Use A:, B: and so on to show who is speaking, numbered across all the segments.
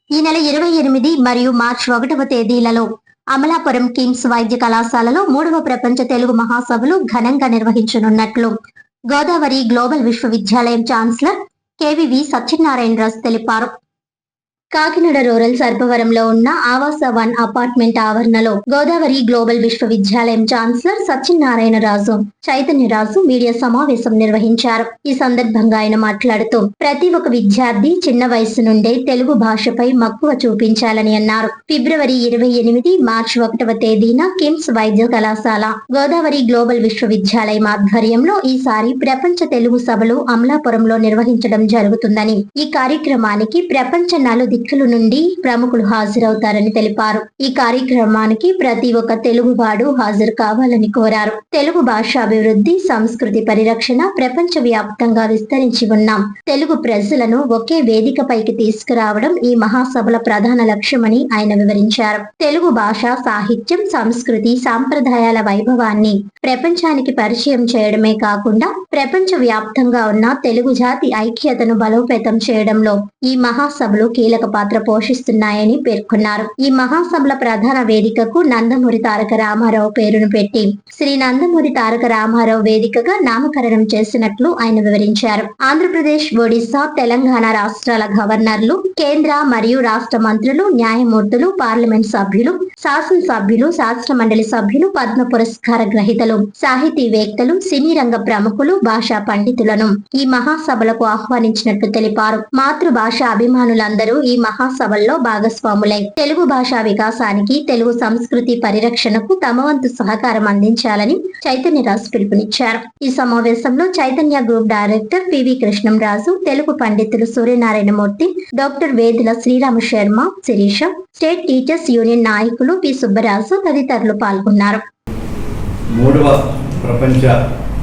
A: ఈ నెల 28 మరియు మార్చి 1వ తేదీలలో అమలాపురం కిమ్స్ వైద్య కళాశాలలో 3వ ప్రపంచ తెలుగు మహాసభలు ఘనంగా నిర్వహించనున్నట్లు గోదావరి గ్లోబల్ విశ్వవిద్యాలయం ఛాన్సలర్ కేవీవి సత్యనారాయణరాజు తెలిపారు. కాకినాడ రూరల్ సర్పవరంలో ఉన్న ఆవాస 1 అపార్ట్మెంట్ ఆవరణలో గోదావరి గ్లోబల్ విశ్వవిద్యాలయం ఛాన్సలర్ సత్యనారాయణరాజు చైతన్యరాజు మీడియా సమావేశం నిర్వహించారు. ఈ సందర్భంగా ఆయన మాట్లాడుతూ ప్రతి ఒక్క విద్యార్థి చిన్న వయసు నుండే తెలుగు భాషపై మక్కువ చూపించాలని అన్నారు. ఫిబ్రవరి 28, మార్చి 1వ తేదీన కిమ్స్ వైద్య కళాశాల గోదావరి గ్లోబల్ విశ్వవిద్యాలయం ఆధ్వర్యంలో ఈసారి ప్రపంచ తెలుగు సభలు అమలాపురంలో నిర్వహించడం జరుగుతుందని, ఈ కార్యక్రమానికి ప్రపంచ నలుదిక్కుల నుండి ప్రముఖులు హాజరవుతారని తెలిపారు. ఈ కార్యక్రమానికి ప్రతి ఒక్క తెలుగువాడు హాజరు కావాలని కోరారు. తెలుగు భాష అభివృద్ధి, సంస్కృతి పరిరక్షణ ప్రపంచ వ్యాప్తంగా విస్తరించి ఉన్న తెలుగు ప్రజలను ఒకే వేదికపైకి తీసుకురావడం ఈ మహాసభల ప్రధాన లక్ష్యమని ఆయన వివరించారు. తెలుగు భాష, సాహిత్యం, సంస్కృతి, సాంప్రదాయాల వైభవాన్ని ప్రపంచానికి పరిచయం చేయడమే కాకుండా ప్రపంచ వ్యాప్తంగా ఉన్న తెలుగు జాతి ఐక్యతను బలోపేతం చేయడంలో ఈ మహాసభలు కీలక పాత్ర పోషిస్తున్నాయని పేర్కొన్నారు. ఈ మహాసభల ప్రధాన వేదికకు నందమూరి తారక రామారావు పేరును పెట్టి శ్రీ నందమూరి తారక రామారావు వేదికగా నామకరణం చేసినట్లు ఆయన వివరించారు. ఆంధ్రప్రదేశ్, ఒడిశా, తెలంగాణ రాష్ట్రాల గవర్నర్లు, కేంద్ర మరియు రాష్ట్ర మంత్రులు, న్యాయమూర్తులు, పార్లమెంట్ సభ్యులు, శాసనసభ్యులు, శాస్త్ర మండలి సభ్యులు, పద్మ పురస్కార గ్రహీతలు, సాహితీవేత్తలు, సినీ రంగ ప్రముఖులు, భాషా పండితులను ఈ మహాసభలకు ఆహ్వానించినట్లు తెలిపారు. మాతృభాష అభిమానులందరూ ఈ మహాసభల్లో భాగస్వాములై తెలుగు భాషా వికాసానికి, తెలుగు సంస్కృతి పరిరక్షణకు తమ వంతు సహకారం అందించాలని చైతన్యరాజు పిలుపునిచ్చారు. ఈ సమావేశంలో Chaitanya group director PV Krishnamraju, Telugu పండితులు Suryanarayanamurthy, doctor Vedula Srirama Sharma, Sirisha, state teachers union నాయకులు పి సుబ్బరాజు తదితరులు పాల్గొన్నారు.
B: 3వ ప్రపంచ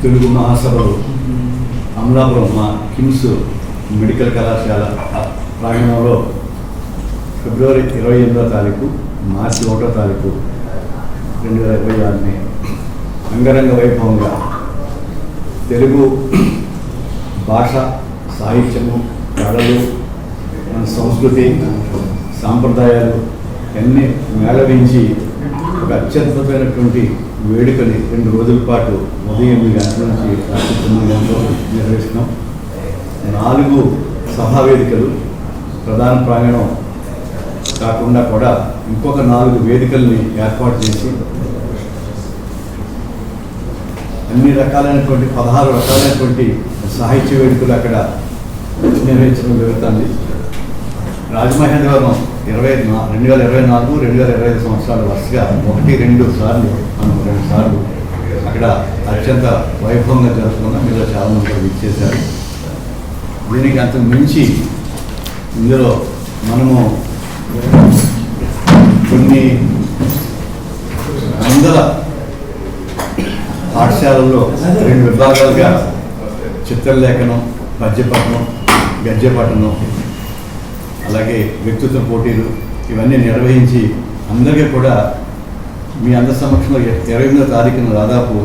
B: తెలుగు మహాసభలు అమలాపురం కిమ్స్ మెడికల్ కళాశాల ప్రాంగణంలో ఫిబ్రవరి 28వ తారీఖు, మార్చి 1వ తారీఖు 2026 అంగరంగ వైభవంగా తెలుగు భాష, సాహిత్యము, కళలు, మన సంస్కృతి, సాంప్రదాయాలు అన్నీ మేళవించి ఒక అత్యద్భుతమైనటువంటి వేడుకని 2 రోజుల పాటు ఉదయం 8 గంటల నుంచి రాత్రి 9 గంటల నిర్వహిస్తున్నాం. 4 సభావేదికలు, ప్రధాన ప్రాంగణం కాకుండా కూడా ఇంకొక 4 వేదికల్ని ఏర్పాటు చేసి అన్ని రకాలైనటువంటి 16 రకాలైనటువంటి సాహిత్య వేదికలు అక్కడ నిర్వహించడం జరుగుతుంది. రాజమహేంద్రవరం 2024, 2025 సంవత్సరాలు వరుసగా 1-2 సార్లు మనం 2 సార్లు అక్కడ అత్యంత వైభవంగా జరుగుతున్న మీలో చాలా మంది విచ్చేశారు. దీనికి అంతకు మించి ఇందులో మనము కొన్ని వందల పాఠశాలల్లో 2 విభాగాలుగా చిత్రలేఖనం, పద్యపఠనం, గద్యపఠనం, అలాగే వ్యక్తిత్వ పోటీలు ఇవన్నీ నిర్వహించి అందరికీ కూడా మీ అందరి సమక్షంలో 28వ తారీఖున దాదాపు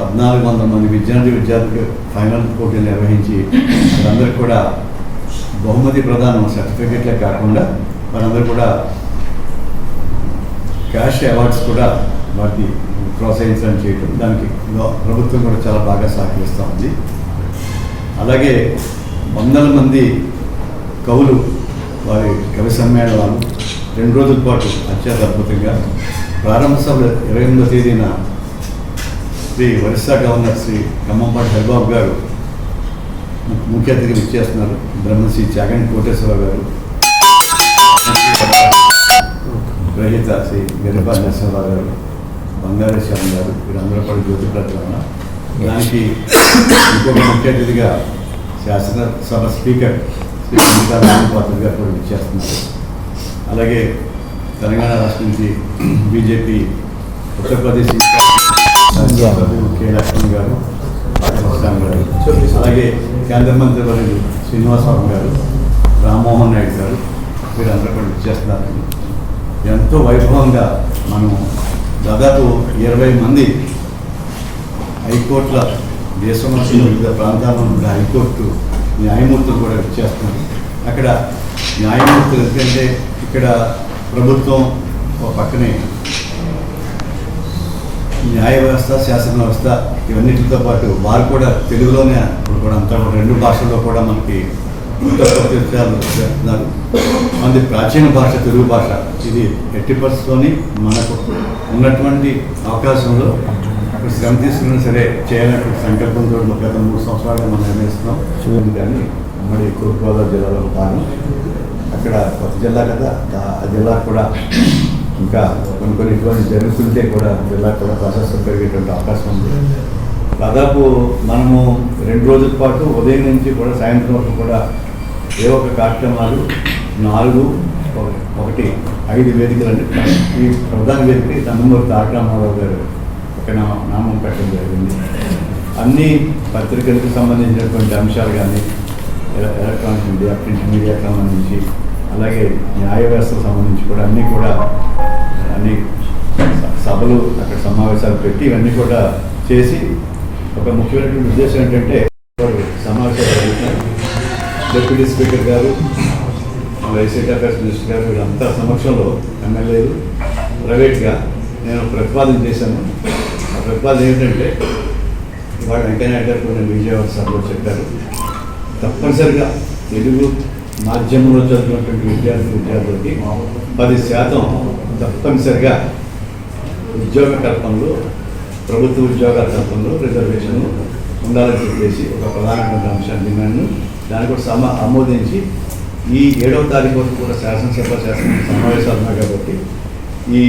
B: 1400 మంది విద్యార్థులు ఫైనల్ పోటీలు నిర్వహించి వాళ్ళందరికీ కూడా బహుమతి ప్రదానం, సర్టిఫికెట్లే కాకుండా వారందరూ కూడా క్యాష్ అవార్డ్స్ కూడా వాటిని ప్రోత్సహించడం చేయడం, దానికి ప్రభుత్వం కూడా చాలా బాగా సహకరిస్తూ ఉంది. అలాగే వందల మంది కవులు వారి కవి సమ్మేళనాలు 2 రోజుల పాటు అత్యంత అద్భుతంగా ప్రారంభ సభలు 28వ తేదీన శ్రీ ఒరిస్సా గవర్నర్ శ్రీ ఖమ్మంపాటి హరిబాబు గారు ముఖ్య అతిథిగా ఇచ్చేస్తున్నారు. బ్రహ్మశ్రీ చాగంటి కోటేశ్వర గారు, గ్రహీత శ్రీ గరిపాటి నరసింహరావు గారు, బంగారేశ్వరం గారు, వీరందరూ కూడా జ్యోతి ప్రతిరమణ. దానికి ఇంకొక ముఖ్య అతిథిగా శాసనసభ స్పీకర్ శ్రీ అమితా రామపాత్ర గారు కూడా ఇచ్చేస్తున్నారు. అలాగే తెలంగాణ రాష్ట్రం నుంచి బీజేపీ ఉత్తరప్రదేశ్ కె లక్ష్మణ్ గారు, అలాగే కేంద్ర మంత్రి వర్యులు శ్రీనివాసరావు గారు, రామ్మోహన్ నాయుడు గారు, వీరందరూ కూడా ఇచ్చేస్తున్నారు. ఎంతో వైభవంగా మనం దాదాపు 20 మంది హైకోర్టుల దేశంలో వివిధ ప్రాంతాల్లో ఉన్న హైకోర్టు న్యాయమూర్తులు కూడా ఇచ్చేస్తున్నారు. అక్కడ న్యాయమూర్తులు ఎందుకంటే ఇక్కడ ప్రభుత్వం ఒక పక్కనే న్యాయ వ్యవస్థ, శాసన వ్యవస్థ ఇవన్నిటితో పాటు వారు కూడా తెలుగులోనే ఇప్పుడు కూడా అంతా రెండు భాషల్లో కూడా మనకి ఉత్తరప్రదేశాలు చేస్తున్నారు. మనది ప్రాచీన భాష తెలుగు భాష. ఇది ఎట్టి పరిస్థితుల్లోని మనకు ఉన్నటువంటి అవకాశంలో శ్రమ తీసుకున్నా సరే చేయాలన్నటువంటి సంకల్పంతో గత 3 సంవత్సరాలుగా మనం నిర్ణయిస్తున్నాం. కానీ ఉమ్మడి తూర్పుగోదావరి జిల్లాలో భాగం. అక్కడ కొత్త జిల్లా కదా, ఆ జిల్లా కూడా ఇంకా కొన్ని ఇటువంటి జరుగుతుంటే కూడా జిల్లా కూడా ప్రాశస్త్యం పెరిగేటువంటి అవకాశం ఉంది. దాదాపు మనము 2 రోజుల పాటు ఉదయం నుంచి కూడా సాయంత్రం వరకు కూడా ఏ ఒక కార్యక్రమాలు 4, 1, 5 వేదికలండి. ఈ ప్రధాన వేదిక నందమూరి తారక రామారావు గారు ఒక నామం పెట్టడం జరిగింది. అన్ని పత్రికలకు సంబంధించినటువంటి అంశాలు కానీ, ఎలక్ట్రానిక్ మీడియా, ప్రింట్ మీడియాకి సంబంధించి, అలాగే న్యాయ వ్యవస్థకు సంబంధించి కూడా అన్ని సభలు అక్కడ సమావేశాలు పెట్టి ఇవన్నీ కూడా చేసి ఒక ముఖ్యమైనటువంటి ఉద్దేశం ఏంటంటే సమావేశాలు జరుగుతున్నాయి. డిప్యూటీ స్పీకర్ గారు, ఐసీటీ అఫేర్స్ మినిస్టర్ గారు వీళ్ళంతా సమక్షంలో ఎమ్మెల్యేలు ప్రైవేట్గా నేను ప్రతిపాదన చేశాను. ఆ ప్రతిపాదన ఏంటంటే ఇవాళ వెంకయ్యనాయుడు గారు కొన్ని విజయవాడ సభలో చెప్పారు, తప్పనిసరిగా తెలుగు మాధ్యమంలో చదువుతున్నటువంటి విద్యార్థులకి 10% తప్పనిసరిగా ఉద్యోగ కల్పనలో, ప్రభుత్వ ఉద్యోగాల కల్పనలో రిజర్వేషన్ ఉండాలని చెప్పేసి ఒక ప్రధానమైన అంశాన్ని డిమాండ్ను దాన్ని కూడా ఆమోదించి ఈ 7వ తారీఖు వరకు కూడా శాసన సమావేశాలు ఉన్నాయి కాబట్టి ఈ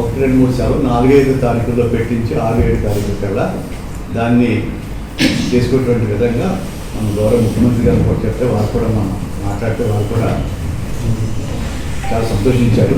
B: 1, 2, 3 సెలవు 4, 5 తారీఖుల్లో పెట్టించి 6, 7 తారీఖు కల్లా దాన్ని చేసుకునేటువంటి విధంగా మన గౌరవ ముఖ్యమంత్రి గారు కూడా చెప్తే వారు కూడా మనం మాట్లాడితే వారు కూడా చాలా సంతోషించారు.